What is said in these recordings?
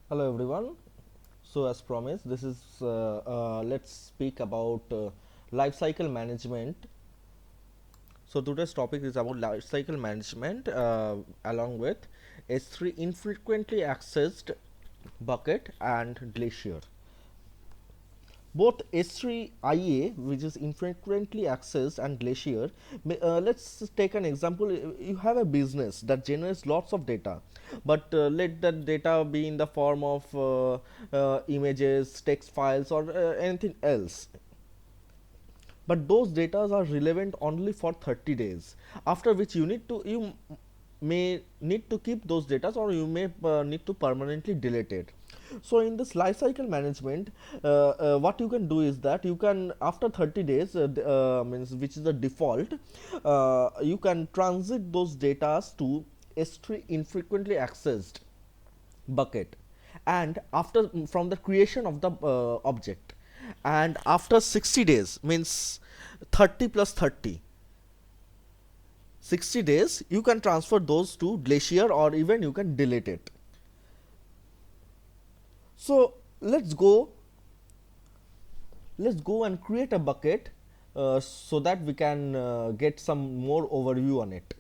Hello everyone. So as promised, this is let's speak about lifecycle management. So today's topic is about lifecycle management along with S3 infrequently accessed bucket and Glacier. Both S3IA, which is infrequently accessed, and Glacier. Let's take an example. You have a business that generates lots of data, but let that data be in the form of images, text files, or anything else. But those data are relevant only for 30 days, after which you may need to keep those data, or you may need to permanently delete it. So in this lifecycle management, what you can do is that you can, after 30 days, means which is the default, you can transit those data to S3 infrequently accessed bucket, and after from the creation of the object, and after 60 days, means 30 plus 30, 60 days, you can transfer those to Glacier, or even you can delete it. So let's go and create a bucket so that we can get some more overview on it.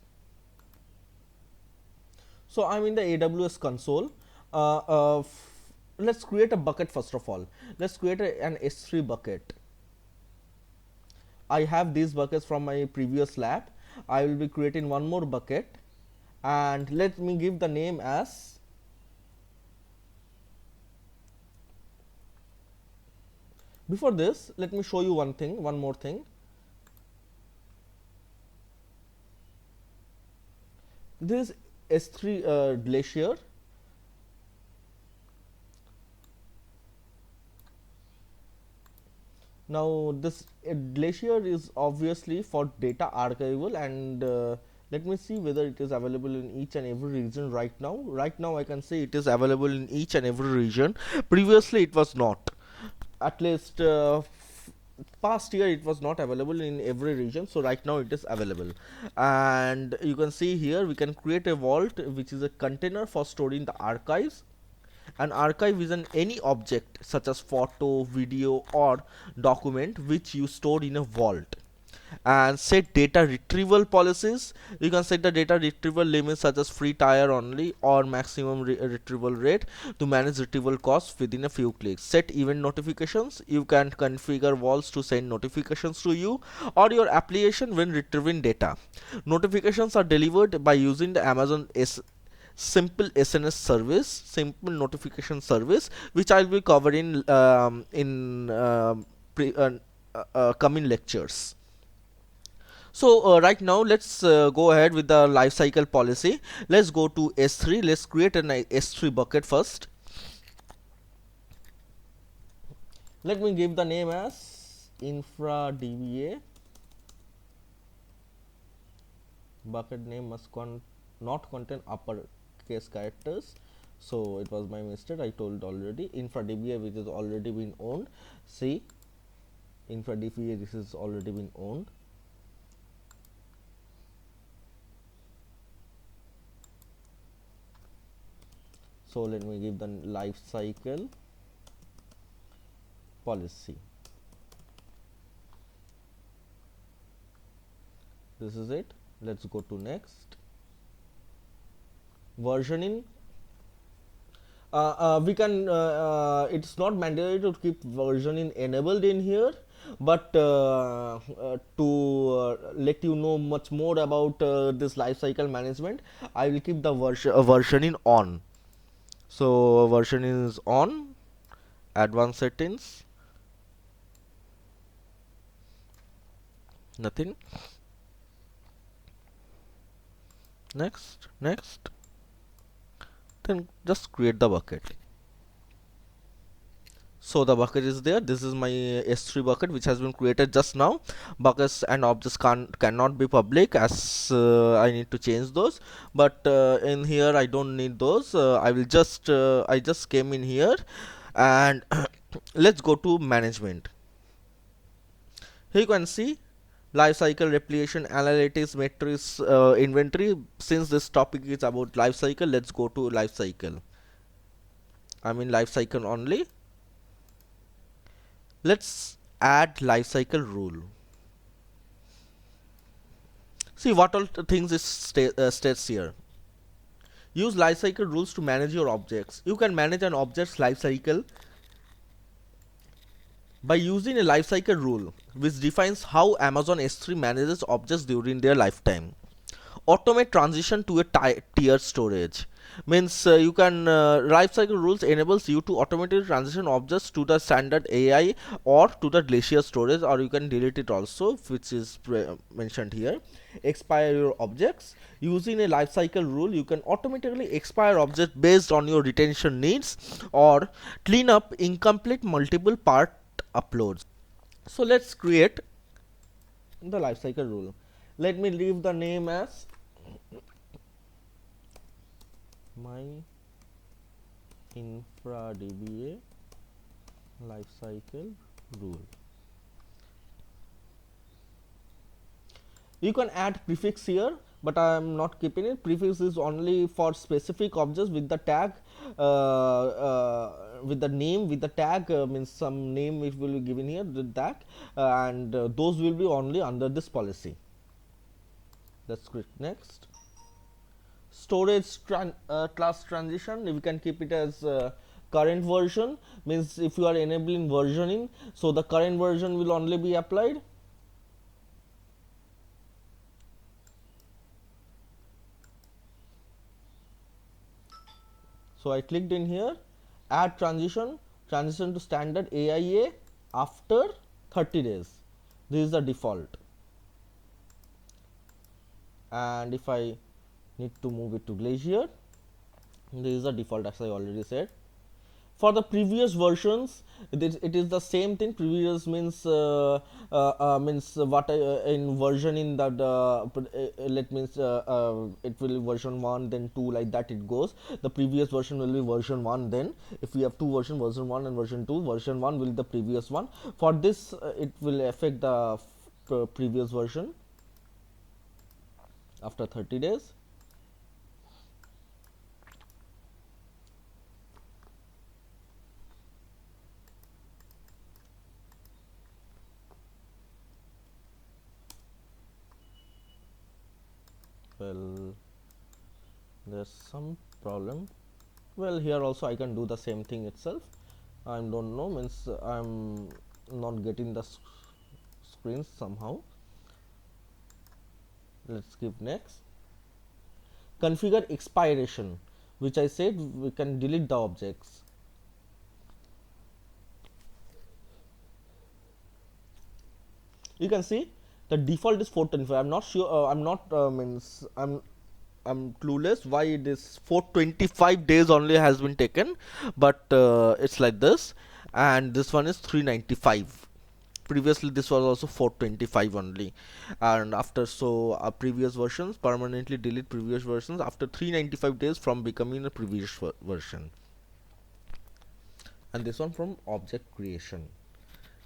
So I'm in the AWS console. Let's create a bucket. First of all, let's create an S3 bucket. I have these buckets from my previous lab. I will be creating one more bucket, and let me give the name as, before this let me show you one more thing. This S3 Glacier. Now this Glacier is obviously for data archival, and let me see whether it is available in each and every region right now. Right now I can say it is available in each and every region. Previously it was not. At least past year it was not available in every region, so right now it is available. And you can see here we can create a vault, which is a container for storing the archives. An archive is any object such as photo, video, or document which you store in a vault. And set data retrieval policies. You can set the data retrieval limits such as free tier only or maximum retrieval rate to manage retrieval costs within a few clicks. Set event notifications. You can configure vaults to send notifications to you or your application when retrieving data. Notifications are delivered by using the Amazon simple SNS service, simple notification service, which I'll be covering in coming lectures. So right now let's go ahead with the lifecycle policy. Let's go to S3. Let's create an S3 bucket first. Let me give the name as infra-dba. Bucket name must not contain uppercase characters. So it was my mistake. I told already. Infra-dba, which is already been owned. See, infra-dba, this is already been owned. So let me give the life cycle policy. This is it. Let's go to next. Versioning. We can it's not mandatory to keep versioning enabled in here, but to let you know much more about this lifecycle management, I will keep the versioning on. So versioning is on. Advanced settings, nothing. Next, then just create the bucket. So the bucket is there. This is my S3 bucket which has been created just now. Buckets and objects cannot be public, as I need to change those, but in here I don't need those. I just came in here, and let's go to management. Here you can see lifecycle, replication, analytics, metrics, inventory. Since this topic is about lifecycle, let's go to lifecycle. I'm in lifecycle only. Let's add lifecycle rule. See what all things is states here. Use lifecycle rules to manage your objects. You can manage an object's lifecycle by using a lifecycle rule which defines how Amazon S3 manages objects during their lifetime. Automate transition to a tiered storage means you can lifecycle rules enables you to automatically transition objects to the standard AI or to the Glacier storage, or you can delete it also, which is mentioned here. Expire your objects. Using a lifecycle rule, you can automatically expire objects based on your retention needs or clean up incomplete multiple part uploads. So let's create the lifecycle rule. Let me leave the name as my infra DBA lifecycle rule. You can add prefix here, but I am not keeping it. Prefix is only for specific objects with the tag, with the name, with the tag, means some name which will be given here with that, and those will be only under this policy. Let's click next. Storage class transition, we can keep it as current version, means if you are enabling versioning, so the current version will only be applied. So I clicked in here, add transition to standard AIA after 30 days. This is the default. And if I need to move it to Glacier, this is the default, as I already said. For the previous versions, it is the same thing. Previous means means what in version in that let means it will be version 1, then 2, like that it goes. The previous version will be version 1. Then if we have two versions, version 1 and version 2, version 1 will be the previous one. For this it will affect the previous version after 30 days. Well, there's some problem. Well, here also I can do the same thing itself. I don't know, means I'm not getting the screens somehow. Let's skip next. Configure expiration, which I said we can delete the objects. You can see the default is 425. I'm not sure. I'm not means I'm clueless why it is 425 days only has been taken, but it's like this, and this one is 395. Previously this was also 425 only, and after previous versions permanently delete previous versions after 395 days from becoming a previous version. And this one from object creation.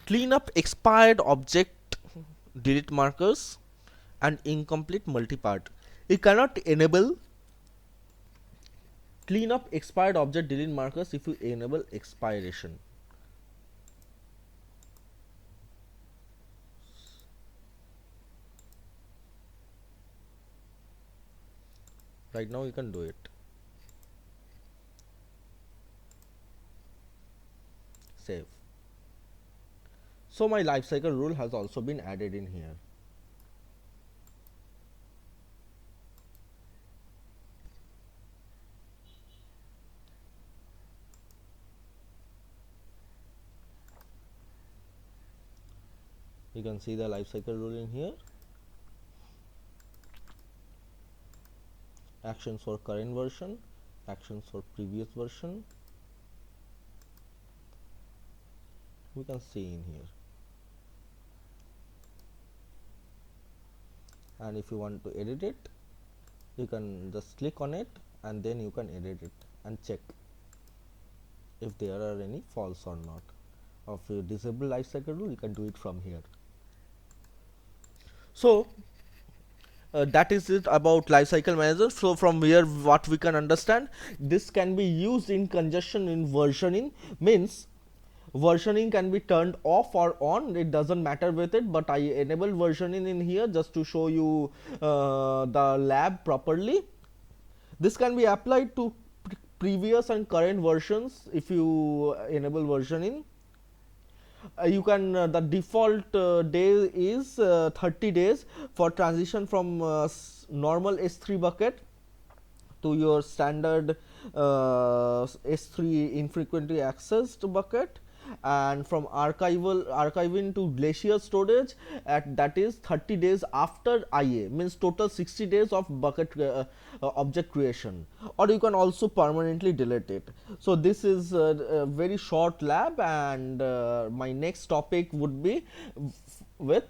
Clean up expired object delete markers and incomplete multipart. You cannot enable clean up expired object delete markers if you enable expiration. Right now you can do it. Save. So my lifecycle rule has also been added in here. You can see the lifecycle rule in here. Actions for current version, actions for previous version. We can see in here. And if you want to edit it, you can just click on it and then you can edit it and check if there are any false or not. Or if you disable lifecycle rule, you can do it from here. So that is it about lifecycle management. So from here what we can understand, this can be used in conjunction in versioning. Means versioning can be turned off or on, it doesn't matter with it, but I enable versioning in here just to show you the lab properly. This can be applied to previous and current versions if you enable versioning. You can the default day is 30 days for transition from normal S3 bucket to your standard S3 infrequently accessed bucket, and from archiving to Glacier storage at that is 30 days after IA, means total 60 days of bucket object creation, or you can also permanently delete it. So this is a very short lab, and my next topic would be with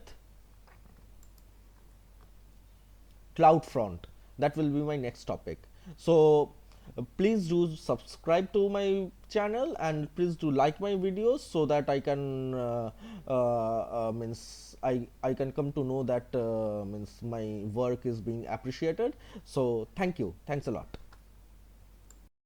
CloudFront. That will be my next topic. So please do subscribe to my channel, and please do like my videos so that I can means I can come to know that means my work is being appreciated. So thank you, thanks a lot.